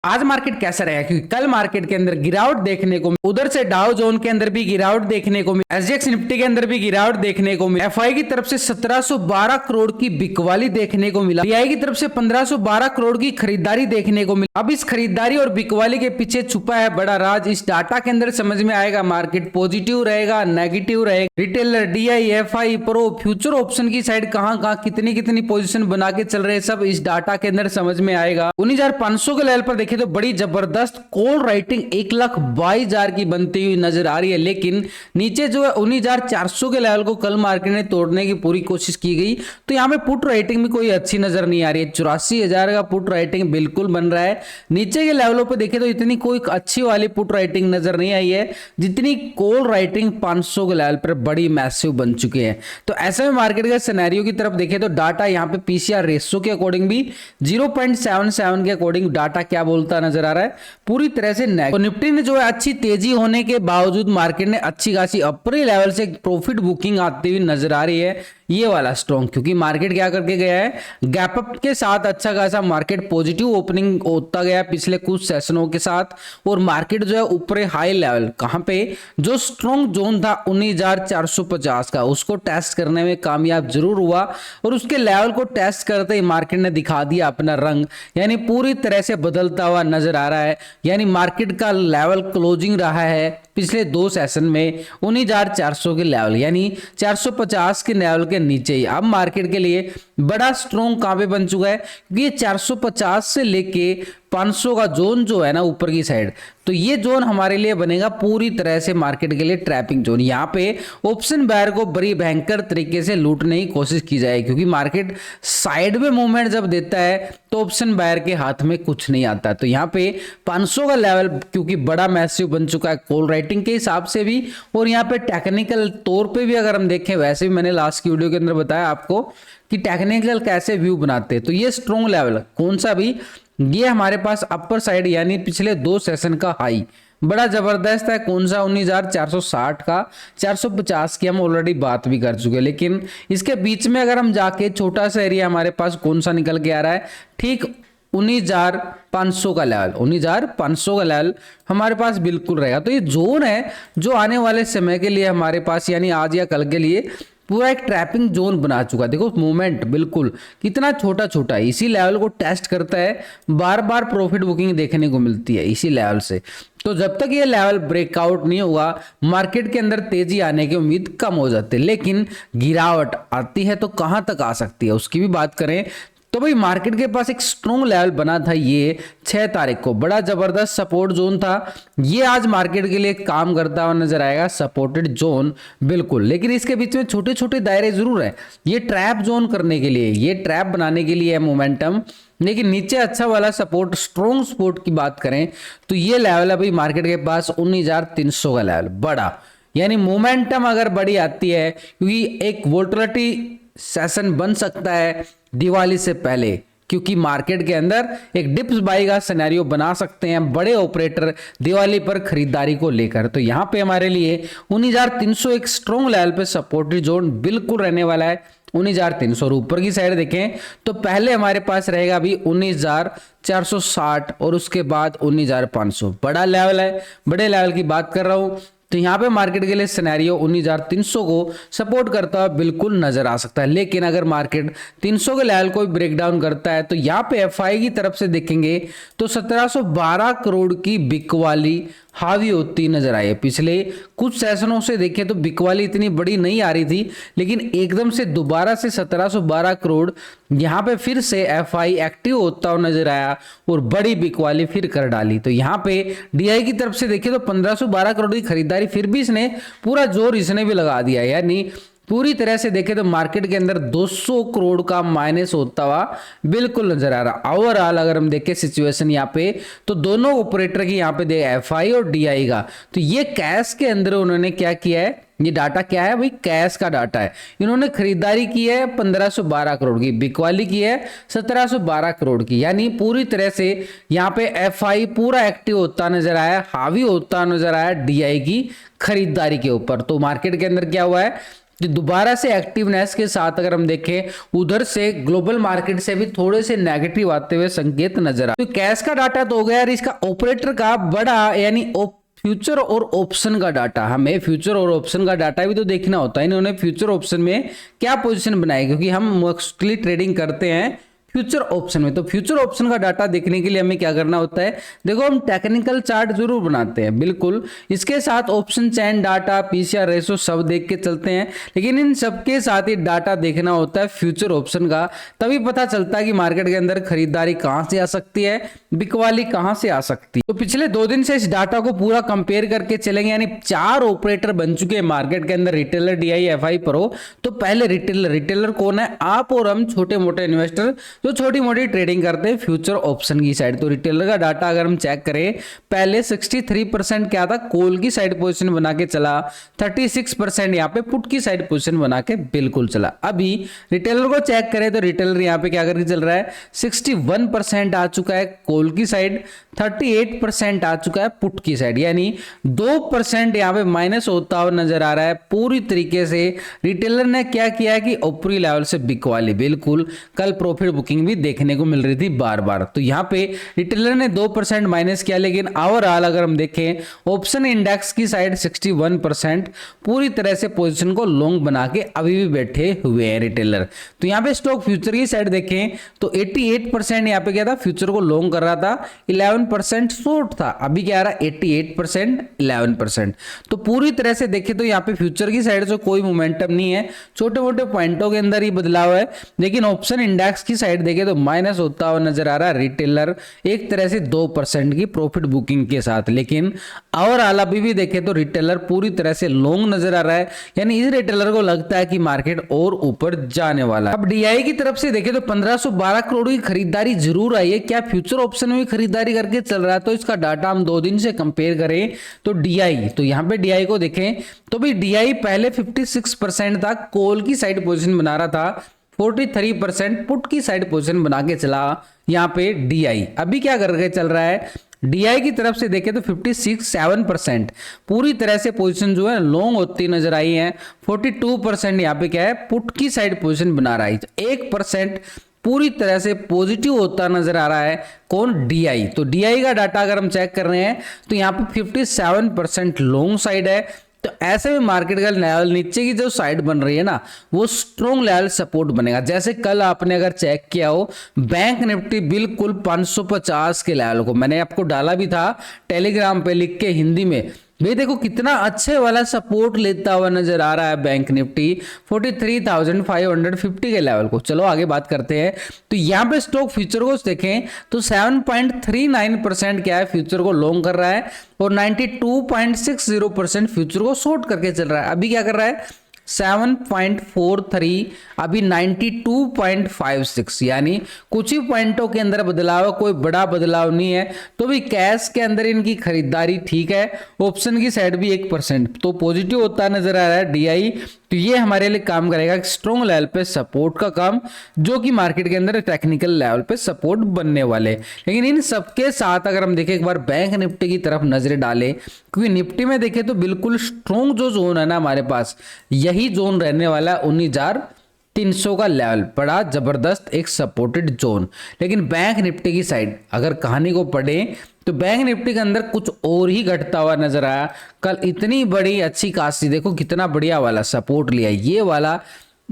आज मार्केट कैसा रहेगा, क्योंकि कल मार्केट के अंदर गिरावट देखने को मिली। उधर से डाउ जोन के अंदर भी गिरावट देखने को मिली, एसजीएक्स निफ्टी के अंदर भी गिरावट देखने को मिली। एफआई की तरफ से 1712 करोड़ की बिकवाली देखने को मिला, डीआई की तरफ से 1512 करोड़ की खरीदारी देखने को मिली। अब इस खरीदारी और बिकवाली के पीछे छुपा है बड़ा राज। इस डाटा के अंदर समझ में आएगा मार्केट पॉजिटिव रहेगा, नेगेटिव रहेगा, retailer, DI, FI, pro, future option की साइड कहां कितनी कितनी पोजीशन बना के चल रहे हैं, सब इस डाटा के अंदर समझ में आएगा। 19,500 के लेवल पर देखें तो बड़ी जबरदस्त कॉल राइटिंग 1,22,000 की बनती हुई नजर आ रही है, लेकिन नीचे जो है 19,400 के लेवल को कल मार्केट ने तोड़ने की पूरी कोशिश की गई। तो यहाँ पे पुट राइटिंग भी कोई अच्छी नजर नहीं आ रही है। 84,000 का पुट राइटिंग बिल्कुल बन रहा है। नीचे के लेवलों पर देखें तो इतनी कोई अच्छी वाली पुट राइटिंग नजर नहीं आई है, जितनी कॉल राइटिंग 500 के लेवल पर बड़ी मैसिव बन चुके हैं। तो ऐसे में मार्केट के सिनेरियो की तरफ देखें तो डाटा यहाँ पे पीसीआर रेशो के अकॉर्डिंग भी 0.77 के अकॉर्डिंग डाटा क्या बोलता नजर आ रहा है, पूरी तरह से नेगेटिव। तो निफ्टी ने जो है अच्छी तेजी होने के बावजूद मार्केट ने अच्छी खासी अपर लेवल से प्रॉफिट बुकिंग आती हुई नजर आ रही है, ये वाला स्ट्रॉन्ग, क्योंकि मार्केट क्या करके गया है, गैप अप के साथ अच्छा खासा मार्केट पॉजिटिव ओपनिंग होता गया पिछले कुछ सेशनों के साथ, और मार्केट जो है ऊपर हाई लेवल कहां पे जो स्ट्रॉन्ग जोन था 19,450 का, उसको टेस्ट करने में कामयाब जरूर हुआ, और उसके लेवल को टेस्ट करते ही मार्केट ने दिखा दिया अपना रंग, यानी पूरी तरह से बदलता हुआ नजर आ रहा है। यानी मार्केट का लेवल क्लोजिंग रहा है पिछले दो सेशन में 19,400 के लेवल, यानी 450 के लेवल के नीचे ही। अब मार्केट के लिए बड़ा स्ट्रॉन्ग कहां पे बन चुका है, क्योंकि ये 450 से लेके 500 का जोन जो है ना ऊपर की साइड, तो ये जोन हमारे लिए बनेगा पूरी तरह से मार्केट के लिए ट्रैपिंग जोन। यहाँ पे ऑप्शन बायर को बड़ी भयंकर तरीके से लूटने की कोशिश की जाए, क्योंकि मार्केट साइड में मूवमेंट जब देता है तो ऑप्शन बायर के हाथ में कुछ नहीं आता। तो यहाँ पे 500 का लेवल क्योंकि बड़ा मैसिव बन चुका है कॉल राइटिंग के हिसाब से भी, और यहाँ पे टेक्निकल तौर पे भी अगर हम देखें, वैसे भी मैंने लास्ट की वीडियो के अंदर बताया आपको कि टेक्निकल कैसे व्यू बनाते हैं। तो ये स्ट्रॉन्ग लेवल कौन सा भी, ये हमारे पास अपर साइड यानी पिछले दो सेशन का हाई बड़ा जबरदस्त है। कौन सा 19,460 का, 450 की हम ऑलरेडी बात भी कर चुके हैं, लेकिन इसके बीच में अगर हम जाके छोटा सा एरिया हमारे पास कौन सा निकल के आ रहा है, ठीक 19,500 का लेवल, 19,500 का लेवल हमारे पास बिल्कुल रहेगा। तो ये जोन है जो आने वाले समय के लिए हमारे पास, यानी आज या कल के लिए पूरा एक ट्रैपिंग जोन बना चुका है। देखो मूवमेंट बिल्कुल कितना छोटा छोटा है, इसी लेवल को टेस्ट करता है, बार बार प्रॉफिट बुकिंग देखने को मिलती है इसी लेवल से। तो जब तक ये लेवल ब्रेकआउट नहीं होगा, मार्केट के अंदर तेजी आने की उम्मीद कम हो जाती है। लेकिन गिरावट आती है तो कहां तक आ सकती है उसकी भी बात करें तो भाई मार्केट के पास एक स्ट्रॉन्ग लेवल बना था ये 6 तारीख को, बड़ा जबरदस्त सपोर्ट जोन था। ये आज मार्केट के लिए काम करता हुआ नजर आएगा, सपोर्टेड जोन बिल्कुल, लेकिन इसके बीच में छोटे छोटे दायरे जरूर है, ये ट्रैप जोन करने के लिए, ये ट्रैप बनाने के लिए है मोमेंटम। लेकिन नीचे अच्छा वाला सपोर्ट, स्ट्रॉन्ग सपोर्ट की बात करें तो ये लेवल है भाई मार्केट के पास 19,300 का लेवल बड़ा, यानी मोमेंटम अगर बड़ी आती है, क्योंकि एक वोलेटिलिटी सेशन बन सकता है दिवाली से पहले, क्योंकि मार्केट के अंदर एक डिप्स बाई का सिनेरियो बना सकते हैं बड़े ऑपरेटर दिवाली पर खरीदारी को लेकर। तो यहाँ पे हमारे लिए 19,300 एक स्ट्रॉन्ग लेवल पे सपोर्टेड जोन बिल्कुल रहने वाला है, 19,300। और ऊपर की साइड देखें तो पहले हमारे पास रहेगा अभी 19,460 और उसके बाद 19,500, बड़ा लेवल है, बड़े लेवल की बात कर रहा हूं। तो यहाँ पे मार्केट के लिए सिनेरियो 19,300 को सपोर्ट करता हुआ बिल्कुल नजर आ सकता है। लेकिन अगर मार्केट 300 के लेवल को ब्रेक डाउन करता है तो यहाँ पे एफआई की तरफ से देखेंगे तो 1712 करोड़ की बिकवाली हावी होती नजर आई है। पिछले कुछ सेशनों से देखें तो बिकवाली इतनी बड़ी नहीं आ रही थी, लेकिन एकदम से दोबारा से 1712 करोड़ यहाँ पे फिर से एफआई एक्टिव होता हुआ नजर आया और बड़ी बिकवाली फिर कर डाली। तो यहाँ पे डीआई की तरफ से देखें तो 1512 करोड़ की खरीदारी फिर भी इसने पूरा जोर इसने भी लगा दिया, यानी पूरी तरह से देखें तो मार्केट के अंदर 200 करोड़ का माइनस होता हुआ बिल्कुल नजर आ रहा। ओवरऑल अगर हम देखें सिचुएशन यहाँ पे तो दोनों ऑपरेटर की यहाँ पे दे एफआई और डीआई का, तो ये कैश के अंदर उन्होंने क्या किया है, ये डाटा क्या है भाई, कैश का डाटा है। इन्होंने खरीदारी की है 1512 करोड़ की, बिकवाली की है 1712 करोड़ की, यानी पूरी तरह से यहाँ पे एफआई पूरा एक्टिव होता नजर आया, हावी होता नजर आया डीआई की खरीदारी के ऊपर। तो मार्केट के अंदर क्या हुआ है, तो दोबारा से एक्टिवनेस के साथ अगर हम देखें उधर से ग्लोबल मार्केट से भी थोड़े से नेगेटिव आते हुए संकेत नजर आ। तो कैश का डाटा तो हो गया, और इसका ऑपरेटर का बड़ा यानी फ्यूचर और ऑप्शन का डाटा, हमें फ्यूचर और ऑप्शन का डाटा भी तो देखना होता है। इन्होंने फ्यूचर ऑप्शन में क्या पोजीशन बनाई, क्योंकि हम मोस्टली ट्रेडिंग करते हैं फ्यूचर ऑप्शन में। तो फ्यूचर ऑप्शन का डाटा देखने के लिए हमें क्या करना होता है, देखो हम टेक्निकल चार्ट जरूर बनाते हैं बिल्कुल, इसके साथ ऑप्शन चैन डाटा, पीसीआर रेशो सब देख के चलते हैं, लेकिन इन सबके साथ ही डाटा देखना होता है फ्यूचर ऑप्शन का। तभी पता चलता है कि मार्केट के अंदर खरीदारी कहां से आ सकती है, बिकवाली कहां से आ सकती है। तो पिछले 2 दिन से इस डाटा को पूरा कंपेयर करके चलेंगे, यानी 4 ऑपरेटर बन चुके हैं मार्केट के अंदर, रिटेलर, डीआई, एफआई, प्रो। तो पहले रिटेलर कौन है, आप और हम छोटे मोटे इन्वेस्टर जो छोटी मोटी ट्रेडिंग करते हैं फ्यूचर ऑप्शन की साइड। तो रिटेलर का डाटा अगर हम चेक करें, पहले 63% क्या था, कॉल की साइड पोजीशन बना के चला, 36% यहाँ पे पुट की साइड पोजीशन बना के बिल्कुल चला। अभी रिटेलर को चेक करें तो रिटेलर यहाँ पे क्या करके चल रहा है, 61% आ चुका है कॉल की साइड, 38% आ चुका है पुट की साइड, यानी 2% यहाँ पे माइनस होता हुआ नजर आ रहा है। पूरी तरीके से रिटेलर ने क्या किया है कि ऊपरी लेवल से बिकवाली, बिल्कुल कल प्रॉफिट बुकिंग भी देखने को मिल रही थी बार बार। तो यहाँ पे रिटेलर ने 2% माइनस किया, लेकिन ओवरऑल अगर हम देखें ऑप्शन इंडेक्स की साइड 61% पूरी तरह से पोजीशन को लॉन्ग बना के अभी भी बैठे हुए हैं रिटेलर। तो यहाँ पे स्टॉक फ्यूचर की साइड देखें तो 88% यहाँ पे क्या था, फ्यूचर को लॉन्ग कर रहा था, 11% शॉर्ट था। अभी क्या आ रहा है, 88% 11%। तो पूरी तरह से देखें तो यहाँ पे फ्यूचर की साइड से कोई मोमेंटम नहीं है, छोटे मोटे पॉइंटों के अंदर ही बदलाव है। लेकिन ऑप्शन इंडेक्स की साइड देखें तो माइनस होता हुआ नजर आ रहा है रिटेलर, एक तरह से 2% की प्रॉफिट बुकिंग के साथ। लेकिन ओवरऑल अभी भी देखें तो रिटेलर पूरी तरह से लॉन्ग नजर आ रहा है, यानी इस रिटेलर को लगता है कि मार्केट और ऊपर जाने वाला है। अब डीआई की तरफ से देखें तो 1512 करोड़ की खरीदारी जरूर आई है। क्या फ्यूचर ऑप्शन में भी खरीदारी करके चल रहा है, तो इसका डाटा हम 2 दिन से कंपेयर करें तो डीआई, तो यहाँ पे डीआई को देखें तो भी डीआई पहले 56% था, कॉल की साइड पोजीशन बना रहा था, 43% पुट की साइड पोजीशन बना के चला यहाँ पे डीआई। अभी क्या करके चल रहा है, डीआई की तरफ से देखें तो 56-7% पूरी तरह से पोजीशन जो है लॉन्ग होती नजर आई है, 42% यहाँ पे क्या है, पुट की साइड पोजीशन बना रहा है, 1% पूरी तरह से पॉजिटिव होता नजर आ रहा है कौन, डीआई। तो डीआई का डाटा अगर हम चेक कर रहे हैं तो यहाँ पे 57% लॉन्ग साइड है। तो ऐसे में मार्केट का लेवल नीचे की जो साइड बन रही है ना, वो स्ट्रॉन्ग लेवल सपोर्ट बनेगा। जैसे कल आपने अगर चेक किया हो, बैंक निफ्टी बिल्कुल 550 के लेवल को मैंने आपको डाला भी था टेलीग्राम पे लिख के हिंदी में, भाई देखो कितना अच्छे वाला सपोर्ट लेता हुआ नजर आ रहा है बैंक निफ्टी 43,550 के लेवल को। चलो आगे बात करते हैं। तो यहाँ पे स्टॉक फ्यूचर को देखें तो 7.39% क्या है, फ्यूचर को लॉन्ग कर रहा है, और 92.60% फ्यूचर को शॉर्ट करके चल रहा है। अभी क्या कर रहा है, 7.43, अभी 92.56, यानी कुछ ही पॉइंटों के अंदर बदलाव है, कोई बड़ा बदलाव नहीं है। तो भी कैश के अंदर इनकी खरीदारी ठीक है, ऑप्शन की साइड भी 1% तो पॉजिटिव होता नजर आ रहा है डीआई। तो ये हमारे लिए काम करेगा स्ट्रॉन्ग लेवल पे सपोर्ट का काम, जो कि मार्केट के अंदर टेक्निकल लेवल पे सपोर्ट बनने वाले। लेकिन इन सबके साथ अगर हम देखें एक बार बैंक निफ्टी की तरफ नजर डालें, क्योंकि निफ्टी में देखें तो बिल्कुल स्ट्रॉन्ग जो जोन है ना हमारे पास, यही जोन रहने वाला 19,300 का लेवल, बड़ा जबरदस्त एक सपोर्टेड जोन। लेकिन बैंक निफ्टी की साइड अगर कहानी को पढ़ें तो बैंक निफ्टी के अंदर कुछ और ही घटता हुआ नजर आया। कल इतनी बड़ी अच्छी खासी, देखो कितना बढ़िया वाला सपोर्ट लिया, ये वाला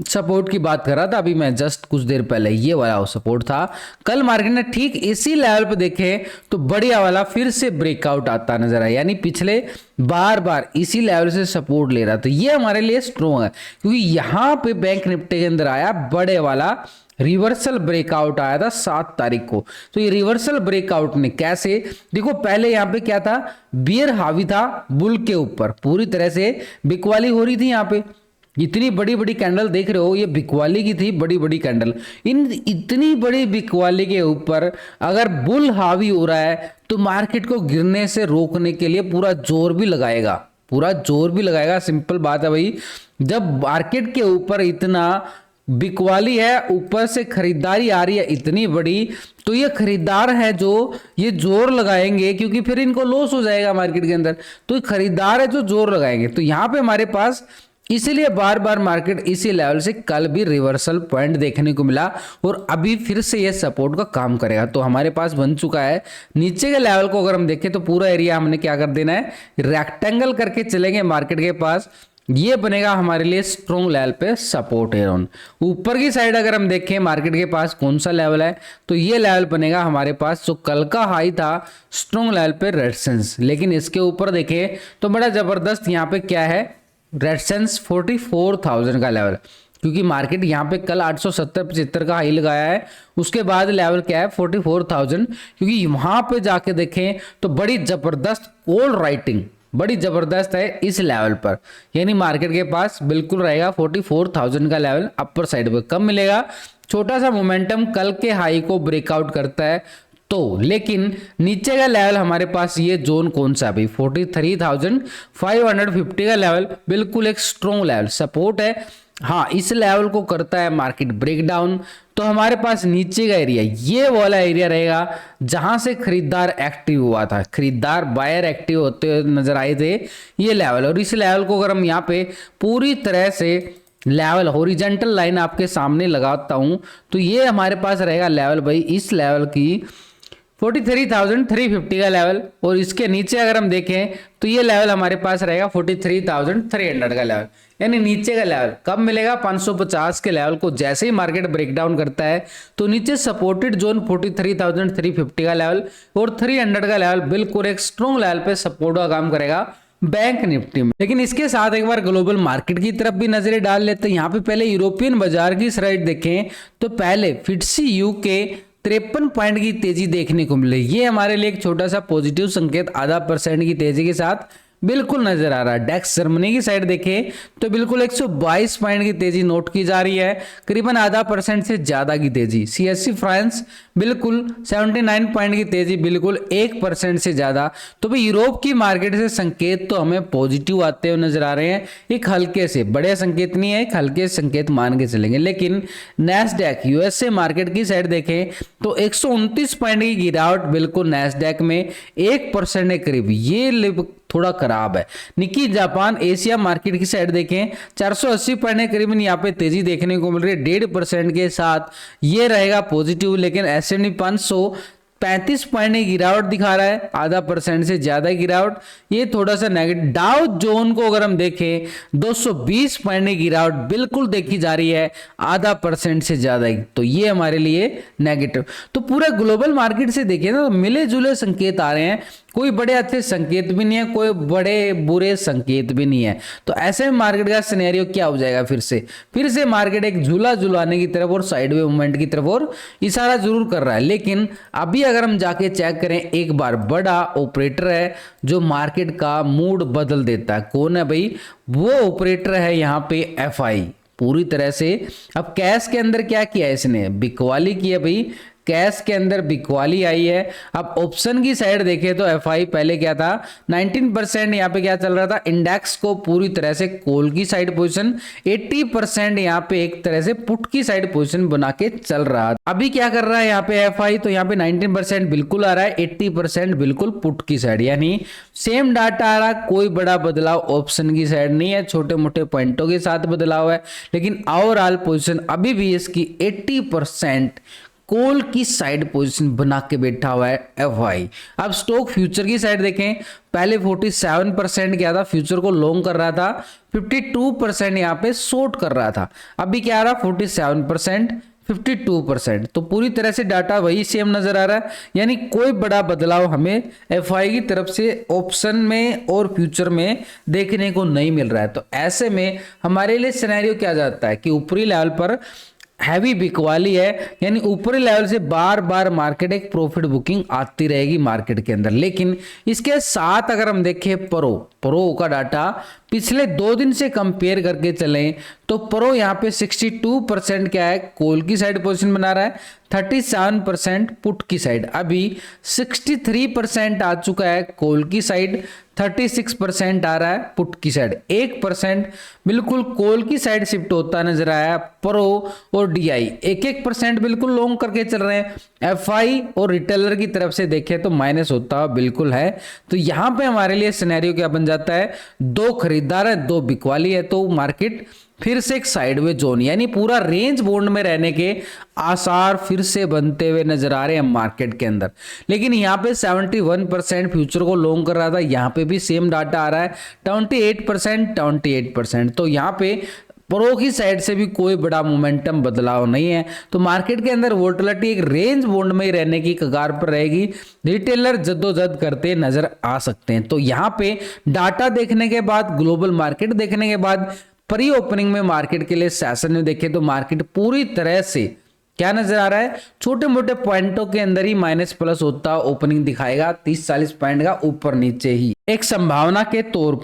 सपोर्ट की बात कर रहा था अभी मैं जस्ट कुछ देर पहले, ये वाला सपोर्ट था। कल मार्केट ने ठीक इसी लेवल पे देखे तो बढ़िया वाला फिर से ब्रेकआउट आता नजर आया, यानी पिछले बार बार इसी लेवल से सपोर्ट ले रहा। तो ये हमारे लिए स्ट्रॉन्ग है, क्योंकि यहाँ पे बैंक निफ्टी के अंदर आया बड़े वाला रिवर्सल ब्रेकआउट आया था 7 तारीख को। तो ये रिवर्सल ब्रेकआउट ने कैसे, देखो पहले यहाँ पे क्या था, बियर हावी था बुल के ऊपर, पूरी तरह से बिकवाली हो रही थी। यहाँ पे इतनी बड़ी बड़ी कैंडल देख रहे हो, ये बिकवाली की थी, बड़ी बड़ी कैंडल। इन इतनी बड़ी बिकवाली के ऊपर अगर बुल हावी हो रहा है तो मार्केट को गिरने से रोकने के लिए पूरा जोर भी लगाएगा, पूरा जोर भी लगाएगा। सिंपल बात है भाई, जब मार्केट के ऊपर इतना बिकवाली है, ऊपर से खरीदारी आ रही है इतनी बड़ी, तो ये खरीदार है जो ये जोर लगाएंगे, क्योंकि फिर इनको लॉस हो जाएगा मार्केट के अंदर। तो खरीदार है जो जोर लगाएंगे। तो यहाँ पे हमारे पास इसीलिए बार बार मार्केट इसी लेवल से कल भी रिवर्सल पॉइंट देखने को मिला और अभी फिर से ये सपोर्ट का काम करेगा। तो हमारे पास बन चुका है नीचे के लेवल को अगर हम देखें तो पूरा एरिया हमने क्या कर देना है, रेक्टेंगल करके चलेंगे मार्केट के पास। ये बनेगा हमारे लिए स्ट्रॉन्ग लेवल पे सपोर्ट एरोन। ऊपर की साइड अगर हम देखें मार्केट के पास कौन सा लेवल है, तो ये लेवल बनेगा हमारे पास जो कल का हाई था स्ट्रॉन्ग लेवल पे रेजिस्टेंस। लेकिन इसके ऊपर देखें तो बड़ा जबरदस्त यहाँ पे क्या है, रेजिस्टेंस 44,000 का लेवल, क्योंकि मार्केट यहाँ पे कल 870-75 का हाई लगाया है। उसके बाद लेवल क्या है 44,000, क्योंकि वहां पे जाके देखें तो बड़ी जबरदस्त कॉल राइटिंग बड़ी जबरदस्त है इस लेवल पर, यानी मार्केट के पास बिल्कुल रहेगा 44,000 का लेवल अपर साइड पे। कब मिलेगा, छोटा सा मोमेंटम कल के हाई को ब्रेकआउट करता है तो। लेकिन नीचे का लेवल हमारे पास ये जोन कौन सा भाई 43,550 का लेवल बिल्कुल एक स्ट्रॉन्ग लेवल सपोर्ट है। हाँ, इस लेवल को करता है मार्केट ब्रेकडाउन तो हमारे पास नीचे का एरिया ये वाला एरिया रहेगा जहां से खरीदार एक्टिव हुआ था, खरीदार बायर एक्टिव होते हुए नजर आए थे ये लेवल। और इस लेवल को अगर हम यहाँ पे पूरी तरह से लेवल हॉरिजॉन्टल लाइन आपके सामने लगाता हूं तो ये हमारे पास रहेगा लेवल भाई इस लेवल की 43,350 का लेवल। और इसके नीचे अगर हम देखें तो ये लेवल हमारे पास रहेगा 43,300 का लेवल, यानी नीचे का लेवल कब मिलेगा 550 के लेवल को जैसे ही मार्केट ब्रेकडाउन करता है तो नीचे सपोर्टेड जोन 43,350 का लेवल और 300 का लेवल बिल्कुल एक स्ट्रॉन्ग लेवल पे सपोर्ट का काम करेगा बैंक निफ्टी में। लेकिन इसके साथ एक बार ग्लोबल मार्केट की तरफ भी नजरें डाल लेते हैं। यहाँ पे पहले यूरोपियन बाजार की स्लाइड देखें तो पहले फिट्सी यूके 53 पॉइंट की तेजी देखने को मिले। ये हमारे लिए एक छोटा सा पॉजिटिव संकेत आधा % की तेजी के साथ बिल्कुल नजर आ रहा है। डेक्स जर्मनी की साइड देखें तो बिल्कुल 122 पॉइंट की तेजी नोट की जा रही है, करीबन आधा % से ज्यादा की तेजी। सीएससी फ्रांस बिल्कुल 79 पॉइंट की तेजी, बिल्कुल 1% से ज्यादा। तो भाई यूरोप की मार्केट से संकेत तो हमें पॉजिटिव आते हुए नजर आ रहे हैं, एक हल्के से, बड़े संकेत नहीं है, एक हल्के संकेत मान के चलेंगे। लेकिन नैस्डैक यूएसए मार्केट की साइड देखें तो 129 पॉइंट की गिरावट बिल्कुल नैस्डैक में 1% के करीब, ये थोड़ा खराब है। निकी जापान एशिया मार्केट की साइड देखें 480 पॉइंट के करीबन यहाँ पे तेजी देखने को मिल रही है 1.5% के साथ, ये रहेगा पॉजिटिव। लेकिन S&P 500 35 पॉइंट की गिरावट दिखा रहा है, आधा % से ज्यादा गिरावट, ये थोड़ा सा नेगेटिव। डाउ जोन को अगर हम देखें 220 पॉइंट की गिरावट बिल्कुल देखी जा रही है, आधा % से ज्यादा ही, तो ये हमारे लिए नेगेटिव। तो पूरा ग्लोबल मार्केट से देखिए ना मिले जुले संकेत आ रहे हैं, कोई बड़े अच्छे संकेत भी नहीं है, कोई बड़े बुरे संकेत भी नहीं है। तो ऐसे में मार्केट का सिनेरियो क्या हो जाएगा, फिर से मार्केट एक झूला झुलाने की तरफ और साइडवे मूवमेंट की तरफ और इशारा जरूर कर रहा है। लेकिन अभी अगर हम जाके चेक करें एक बार, बड़ा ऑपरेटर है जो मार्केट का मूड बदल देता है। कौन है भाई, वो ऑपरेटर है यहाँ पे एफआई पूरी तरह से। अब कैश के अंदर क्या किया है इसने, बिकवाली की है भाई, कैश के अंदर बिकवाली आई है। अब ऑप्शन की साइड देखें तो एफआई पहले क्या था 19% यहाँ पे क्या चल रहा था, इंडेक्स को पूरी तरह से कॉल की साइड पोजीशन, 80% यहाँ पे एक तरह से पुट की साइड पोजीशन बना के चल रहा है। अभी क्या कर रहा है यहाँ पे एफआई, तो यहाँ पे 19% बिल्कुल आ रहा है, 80% बिल्कुल पुट की साइड, यानी सेम डाटा आ रहा है, कोई बड़ा बदलाव ऑप्शन की साइड नहीं है, छोटे मोटे पॉइंटों के साथ बदलाव है। लेकिन ओवरऑल पोजीशन अभी भी इसकी 80% कॉल की साइड पोजीशन बना के बैठा हुआ है एफआई। अब स्टॉक फ्यूचर की साइड देखें, पहले 47% क्या था, फ्यूचर को लॉन्ग कर रहा था, 52% यहाँ पे शॉर्ट कर रहा था। अभी क्या आ रहा 47%, 52%, तो पूरी तरह से डाटा वही सेम नजर आ रहा है, यानी कोई बड़ा बदलाव हमें एफआई की तरफ से ऑप्शन में और फ्यूचर में देखने को नहीं मिल रहा है। तो ऐसे में हमारे लिए सिनेरियो क्या जाता है कि ऊपरी लेवल पर हैवी बिकवाली है, यानी ऊपरी लेवल से बार बार मार्केट एक प्रॉफिट बुकिंग आती रहेगी मार्केट के अंदर। लेकिन इसके साथ अगर हम देखें प्रो का डाटा पिछले 2 दिन से कंपेयर करके चलें तो प्रो यहाँ पे 62% क्या है, कॉल की साइड पोजीशन बना रहा है, 37% पुट की साइड। अभी 63% आ चुका है कॉल की साइड, 36% आ रहा है पुट की साइड। 1% बिल्कुल कॉल की साइड शिफ्ट होता नजर आया प्रो और डीआई। 1% बिल्कुल लॉन्ग करके चल रहे हैं। एफआई और रिटेलर की तरफ से देखें तो माइनस होता हुआ बिल्कुल है। तो यहां पे हमारे लिए सिनेरियो क्या बन जाता है, 2 खरीदार है, 2 बिकवाली है, तो मार्केट फिर से एक साइडवे जोन यानी पूरा रेंज बोन्ड में रहने के आसार फिर से बनते हुए नजर आ रहे हैं मार्केट के अंदर। लेकिन यहाँ पे 71% फ्यूचर को लॉन्ग कर रहा था, यहाँ पे भी सेम डाटा आ रहा है 28%। तो यहाँ पे प्रो की साइड से भी कोई बड़ा मोमेंटम बदलाव नहीं है। तो मार्केट के अंदर वोलेटिलिटी एक रेंज बोन्ड में ही रहने की कगार पर रहेगी। रिटेलर जद्दोजहद करते नजर आ सकते हैं। तो यहाँ पे डाटा देखने के बाद, ग्लोबल मार्केट देखने के बाद, प्री ओपनिंग में मार्केट के लिए सेशन में देखें तो मार्केट पूरी तरह से क्या नजर आ रहा है, छोटे मोटे पॉइंटों के अंदर ही माइनस प्लस होता ओपनिंग दिखाएगा, 30-40 पॉइंट का ऊपर नीचे ही एक संभावना के तौर पर।